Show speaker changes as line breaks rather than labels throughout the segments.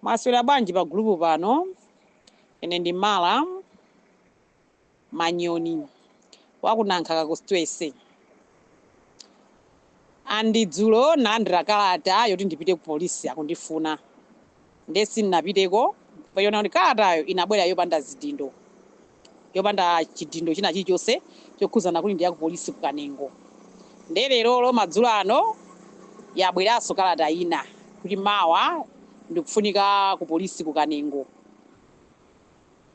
Mwaswera bwanji pa group pano. Ine ndi Mala Manyoni wakunankhaka constituency. Andidzulo nalandira kalata yoti ndipite ku polisi akundifuna. Ndesi ndinapiteko payona kuti kalatayo inabwera yopanda zidindo. Yopanda chidindo china chilichonse chokhuzana kuti ndi ya ku polisi ku Kanengo. Ndelero madzulo ano yabweranso kalata ina kuti mawa ndikufunika ku polisi ku Kanengo.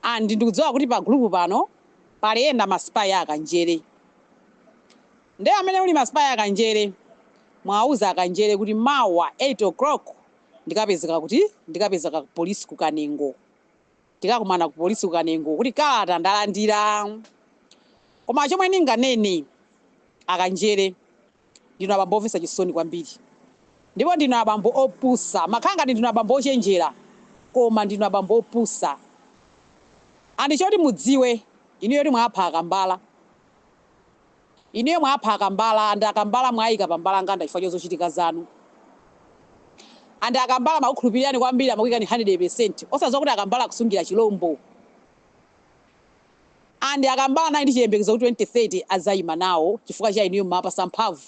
Andi ndikudziwa kuti pa group pano paliyenda masipaya akanjere. Nde amene uli masipaya akanjere mwauza akanjere kuti mawa 8 o'clock ndikapezeka ku polisi ku Kanengo. Tikakumana ku polisi ku Kanengo kuti kalata ndalandira. Koma chomwe ninganene akanjere ndino abambo ofesa chisoni kwambiri. Ndipo ndino abambo opusa, makhanga ndino abambo ochenjera, koma ndino abambo opusa. Andi choti mudziwe iniyo ti mwapha akambala. Iniyo mwapha akambala, andi akambala mwayika pambala nganda chifukwa chozochitika zanu. Andi akambala makukhulupirani kwambiri amakuyika ni 100%. Osadziwa kuti akambala kusungira chilombo. Andi akambala nayi ndi chiyembekezo kuti 2030 azayima nawo chifukwa cha iniyo mapasa mphamvu.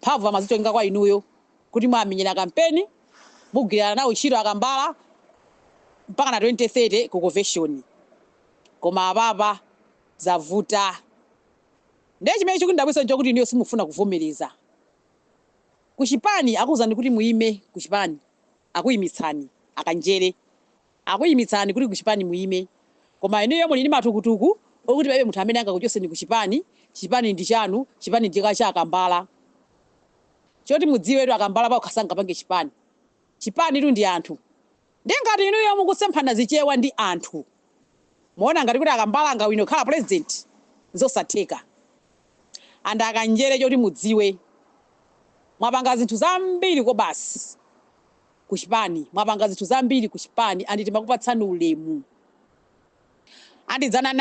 Mphamvu amazichonga kwa inuyo kuti mwamenyera kampeni mugwirana nawo ntchito akambala mpaka na 2030 ku convention. Koma ababa zavuta. Ndiye chimene chikuti ndabwisa nchokuti iniyo simufuna kuvomereza. Kuchipani akuzani kuti muime kuchipani. Akuyimitsani akanjere. Akuyimitsani kuti kuchipani muime. Koma iniyo muli ndi matukutuku okuti paibe munthu amene angakuchoseni kuchipani. Chipani ndi chanu, chipani ndi cha akambala. Choti mudziwe tu akambala pa ukasanga pange chipani. Chipani tu ndi anthu. Ndiye ngati iniyo mukusemphana zichewa ndi anthu. Muona ngati kuti akambala angawino khala president zosatheka. Andi akanjere choti mudziwe mwapanga zinthu zambiri ko basi kuchipani. Mwapanga zinthu zambiri kuchipani andi timakupatsani ulemu. Andi dzana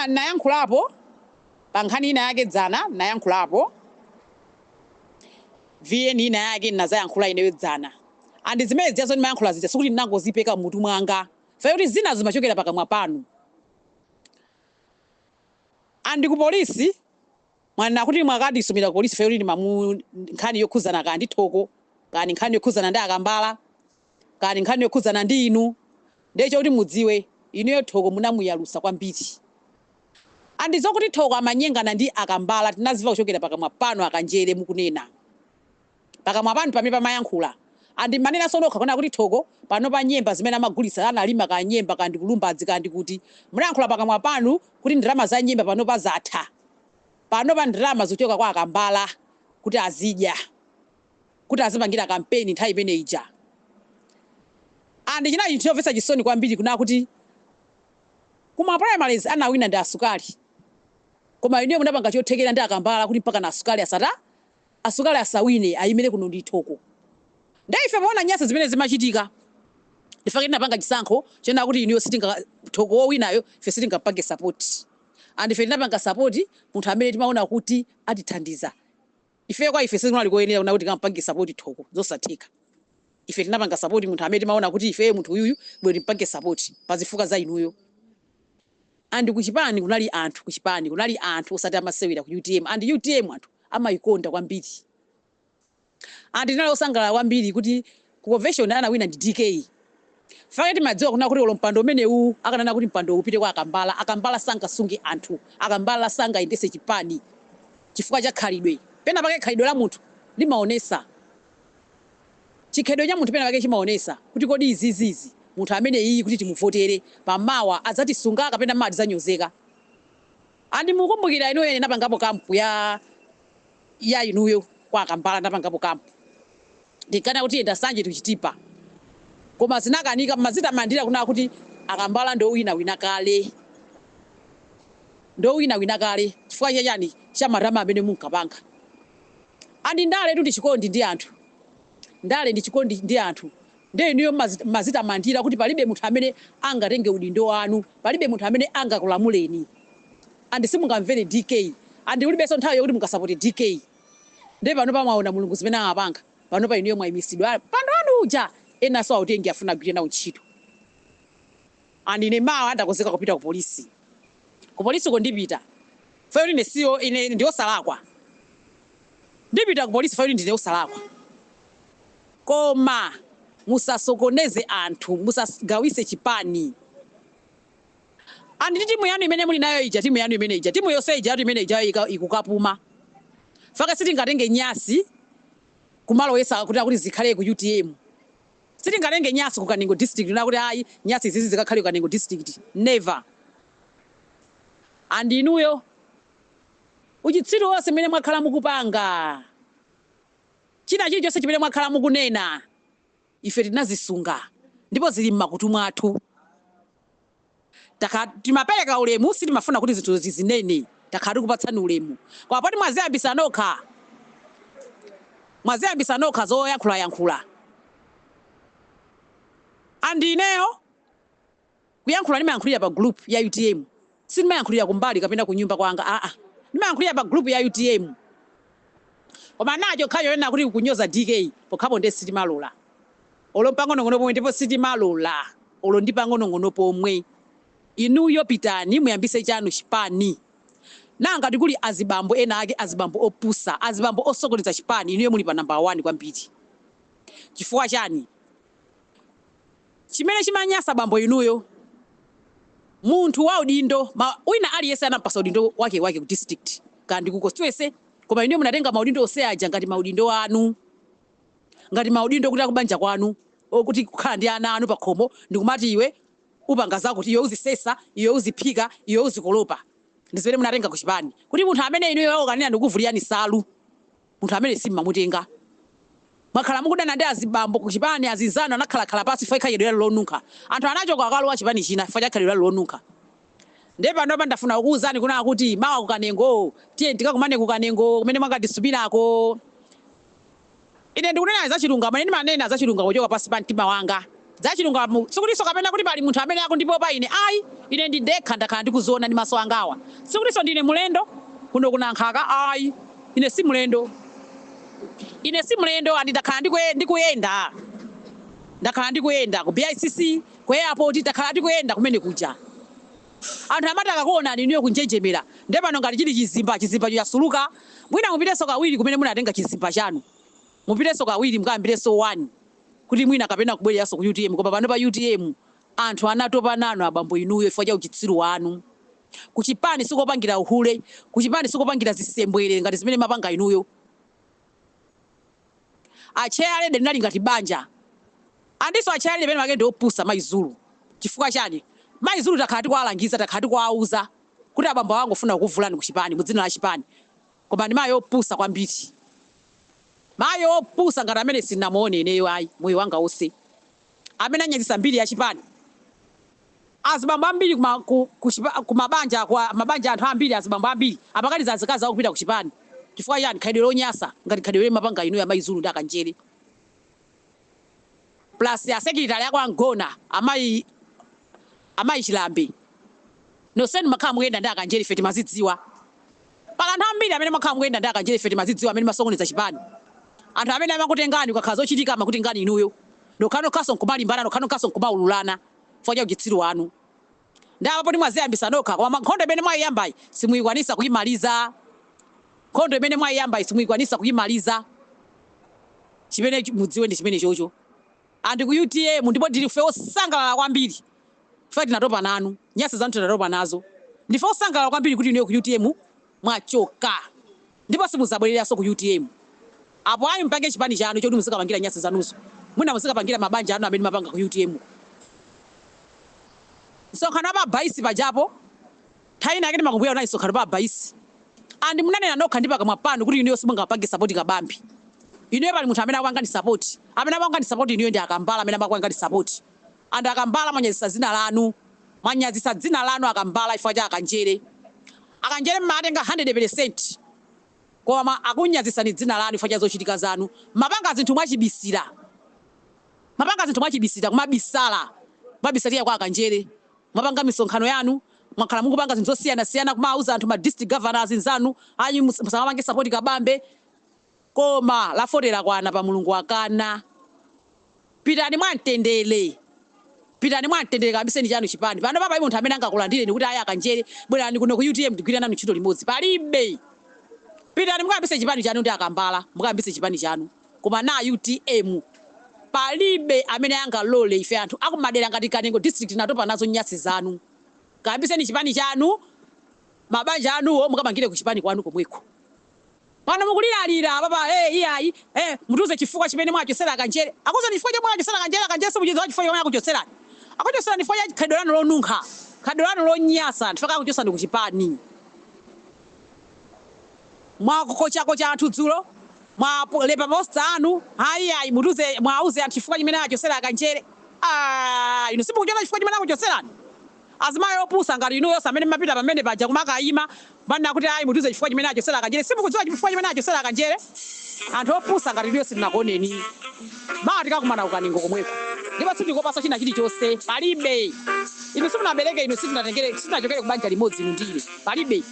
nayankhulapo pa nkhani ina yake dzana nayankhulapo. VN ina yake nazayankhula ineyo dzana. Andi zimene ziyazo ndimayankhula zija sikuti ndinangozipeka mutu mwanga. Fayoti zina zimachokera pakamwa panu. Andi ku polisi mwana kuti mwakadisumira ku polisi fayoti ndi nkhani yokhuzana kandi thoko, kandi nkhani yokhuzana ndi akambala, kandi nkhani yokhuzana ndi inu. Ndiye choti mudziwe inuyo thoko munamuyalusa kwambiri. Andi zokuti thoko amanyengana ndi akambala tinaziva kuchokera pakamwa pano akanjere mukunena. Pakamwa panu pamene pamayankhula. Andi manena sonokha kona kuti thoko pano pa nyemba zimene amagulitsa analima ka nyemba kandi kulumbazi kandi kuti munayankhula pakamwa panu kuti ndirama za nyemba pano pa zatha. Pano pa ndirama zochoka kwa akambala kuti azidya. Kuti azipangira kampeni nthawi imene ija. Andi chinachi chomvetsa chisoni kwambiri kuna kuti kuma primaries anawina ndi asukali. Koma iniyo munapanga chothekera ndi akambala kuti mpaka na asukali asawine ayimire kuno ndi thoko. Ndiye ife paona nyasa zimene zimachitika. Ndifake tinapanga chisankho chena kuti iniyo sitinga thoko wowinayo ife sitingapange support. Andi ife tinapanga support munthu amene timaona kuti atithandiza. Ife kwa ife sizinali koyenera kuna kuti kampange support thoko zosatheka. Ife tinapanga support munthu amene timaona kuti ife munthu uyuyu bwe timpange support pazifuka za inuyo. Andi kuchipani kunali anthu kuchipani kunali anthu osati amasewera ku UTM. Andi UTM anthu amayikonda kwambiri. Andi nalo osangala kwambiri kuti ku convention anawina ndi DK. Faketi madziwa kuna kuti olompando umene akanana kuti mpando upite kwa akambala. Akambala sangasunge anthu. Akambala sangaendese chipani. Chifukwa cha khalidwe. Pena pake khalidwe la munthu limaonesa. Chikhalidwe cha munthu pena pake chimaonesa kuti kodi izizizi munthu amene iyi kuti timuvotere pamawa adzatisunga kapena madi zanyozeka. Andi mukumbukira ino ene napangapo kampu ya inuyo kwa akambala napangapo kampu. Ndikana kuti enda sanje tuchitipa. Koma zinakanika mazita mandira kuna kuti akambala ndo wina kale. Ndo wina kale. Chifukwa chani cha marama amene munkapanga. Andi ndale tu ndichikondi ndi anthu. Ndale ndichikondi ndi anthu. Ndiye niyo mazita mandira kuti palibe munthu amene angatenge udindo wanu, palibe munthu amene angakulamuleni. Andi simungamvere DK. Andi ulibeso nthawi yokuti mukasapoti DK. Ndiye pano pamaona mulungu zimene amapanga. Pano pa iniyo mwayimisidwa. Pano anu uja ena so autengi afuna kugwira nawo ntchito. Andine mawa andakonzeka kupita ku polisi. Ku polisi ko ndipita. Fayo ine siyo ine ndiyo salakwa. Ndipita ku polisi fayo ndiyo salakwa. Koma musasokoneze anthu, musagawise chipani. Andi timu yanu imene muli nayo ija, timu yanu imene ija, timu yonse ija imene ija ikukapuma. Faka sitingatenge nyasi kumalo yesa kuti zikhale ku UTM. Sitingatenge nyasi ku Kanengo district nakuti ayi nyasi izizi zikakhale ku Kanengo district. Never. Andi inuyo uchitsiru wonse mmene mwakhala mukupanga. China chilichonse chimene mwakhala mukunena ife tinazisunga ndipo zili m'makutu mwathu. Timapereka ulemu sitimafuna kuti zinthu zizinene takhala kupatsani ulemu. Kwa poti mwaziyambisa nokha zoyankhula. Andi ineyo kuyankhula ndimayankhulira pa group ya UTM. Sindimayankhulira kumbali kapena kunyumba kwanga ndimayankhulira pa group ya UTM. Koma nacho khayo ena kuti kunyoza DK pokhapo ndi sitimalola. Olo pang'ono pomwe ndipo sitimalola. Olo ndi pang'ono pomwe. Inuyo pitani muyambise chanu chipani. Nanga tikuli azibambo ena ake azibambo opusa, azibambo osokoneza chipani inuyo muli pa number 1 kwambiri. Chifukwa chani? Chimene chimanyasa bambo inuyo. Munthu wa udindo, wina aliyese anampasa udindo wake ku district. Kandi ku constituency, koma inuyo munatenga maudindo ose aja ngati maudindo anu. Ngati maudindo kuti akubanja kwanu, okuti kukhala ndi ana anu pakhomo, ndikumati iwe upanga zako kuti iwe uzisesa, iwe uziphika, iwe uzikolopa. Ndizimene munatenga ku chipani. Kuti munthu amene inuyo okanena ndikuvuliyani salu. Munthu amene simmamutenga. Mwakhala mukudana ndi azibambo ku chipani azizana anakhala pasi fa ikhaye lero lonunkha. Anthu anachoka akalowa chipani china fa chakhala lero lonunkha. Ndipo pano ndafuna kukuwuzani kuna kuti mawa ku Kanengo, tiye tikakumane ku Kanengo kumene mwangadisubirako. Ine ndikunena za chilungamo, ine ndimanena za chilungamo kuchoka pasi pa mtima wanga. Za chilungamo sikuliso kapena kuti pali munthu amene ako ndipo pa ine ayi ine ndidekha ndakhala ndikuziona ndi maso angawa. Sikuliso ndine mulendo kuno kunankhaka ayi ine si mulendo. Ine si mulendo andidakhala ndikuyenda. Ndakhala ndikuyenda ku BICC ku airport ndakhala ndikuyenda kumene kuja. Anthu amati akakuona niyo kunjenjemera. Ndipo pano ngati chili chizimba chasuluka. Mwina mupireso kawiri kumene munatenga chizimba chanu. Mupireso kawiri mukayambireso 1. Kuti mwina kapena kubwereranso ku UTM koma pano pa UTM anthu anatopa nanu abambo inuyo chifukwa cha uchitsiru wanu. Ku chipani sikopangira uhule, ku chipani sikopangira zisembwere ngati zimene mapanga inuyo. Achere ndinali ngati banja. Andiso achere limene makende opusa Maizulu. Chifukwa chani? Maizulu takhala tikwalangiza takhala tikwauza kuti abambo wangu ofuna kukuvulani ku chipani mu dzina la chipani. Koma ndi mayi opusa kwambiri. Mayi opusa ngati amene sinamuone ineyo ayi moyo wanga wonse. Amene anyazisa mbiri ya chipani. Azibambo ambiri ku mabanja anthu ambiri azibambo ambiri apakaliza azikazi akupita ku chipani. Chifukwa yani khaidwe lonyasa ngati khaidwe mapanga inuyo Maizulu ndi Akanjere. Plus ya secretary yako angona amayi Chilambe. No send makhamu kuyenda ndi Akanjere feti mazidziwa. Pala anthu ambiri amene makhamu kuyenda ndi Akanjere feti mazidziwa amene masokoneza chipani. Anthu amene amakutengani ukakhala zochitika amakutengani inuyo. Nokhano kaso nkumalimbana nokhano kaso nkumaululana. Fanya uchitsiru wanu. Ndapo poti mwaziyambisa nokha koma nkhondo imene mwayiyambayi simuyikwanisa kuyimaliza. Nkhondo imene mwayiyambayi simuyikwanisa kuyimaliza. Chimene mudziwe ndi chimene chocho. Andi ku UTM ndipo ndife osangalala kwambiri. Fati tinatopa nanu, nyasi zanu tinatopa nazo. Ndife osangalala kwambiri kuti inuyo ku UTM mwachoka. Ndipo simuzabwereranso ku UTM. Apo ayi mpange chipani chanu choti muzikapangira nyasi zanuzo. Mwina muzikapangira mabanja anu amene mapanga ku UTM. Msonkhano pa baisi pajapo. Thaina akene makubwera na msonkhano pa baisi. Andi munanena nokha ndi pakamwa panu kuti inuyo simungapange support kabambi. Inuyo pali munthu amene akwanga ndi support. Amene akwanga ndi support inuyo ndi Akambala amene akwanga ndi support. Andi Akambala mwanyazisa dzina lanu. Mwanyazisa dzina lanu Akambala chifukwa cha Akanjere. Akanjere mmatenga 100%. Koma akunyazisa ni dzina lanu chifukwa cha zochitika zanu. Mapanga zinthu mwachibisira. Mapanga zinthu mwachibisira kumabisala. Mabisaliya kwa Akanjere. Mwapanga misonkhano yanu. Mwakhala mukupanga zinthu zosiyana kumauza anthu ma district governors nzanu ayi musamapange support kabambe. Koma lafotera kwana pa Mulungu akana. pitani mwamtendere. Pitani mwamtendere kabisa ni chanu chipani. Pano papa munthu amene angakulandire ndi kuti aya akanjere bwerani kuno ku UTM tigwirana ntchito limodzi. Palibe. Pitani mukayambise chipani chanu ndi akambala, mukayambise chipani chanu. Koma na UTM palibe amene angalole ife anthu akumadera ngati Kanengo district natopa nazo nyasi zanu. Kayambise ni chipani chanu, mabanja anuwo mukamangire ku chipani kwanu komweko. Pano mukuliralira papa iyayi mutuze chifukwa chimene mwachosera kanjere. Akuza ni chifukwa chimwe mwachosera kanjere simuchizo chifukwa chimwe akuchosera. Akuchosera ni chifukwa khadwe lanu lonunkha, khadwe lanu lonyasa, tifaka akuchosera ndi ku chipani. Mwakocha anthu dzulo, mwalepa posta anu, ayi mutuze mwauze anthu chifukwa chimene achosera kanjere. Inu simukuchona chifukwa chimene akuchoserani. Azimayi opusa ngati inu yonse amene mapita pamene paja kumakayima bana kuti ayi mutuze chifukwa chimene achosera kanjere. Simukudziwa chifukwa chimene achosera kanjere. Anthu opusa ngati inu yonse tinakuoneni. Mati kakumana Kanengo komweko. Ndipo sindikopasa china chilichonse. Palibe. Inu simunabereke inu sitinachokere kubanja limodzi ndile. Palibe.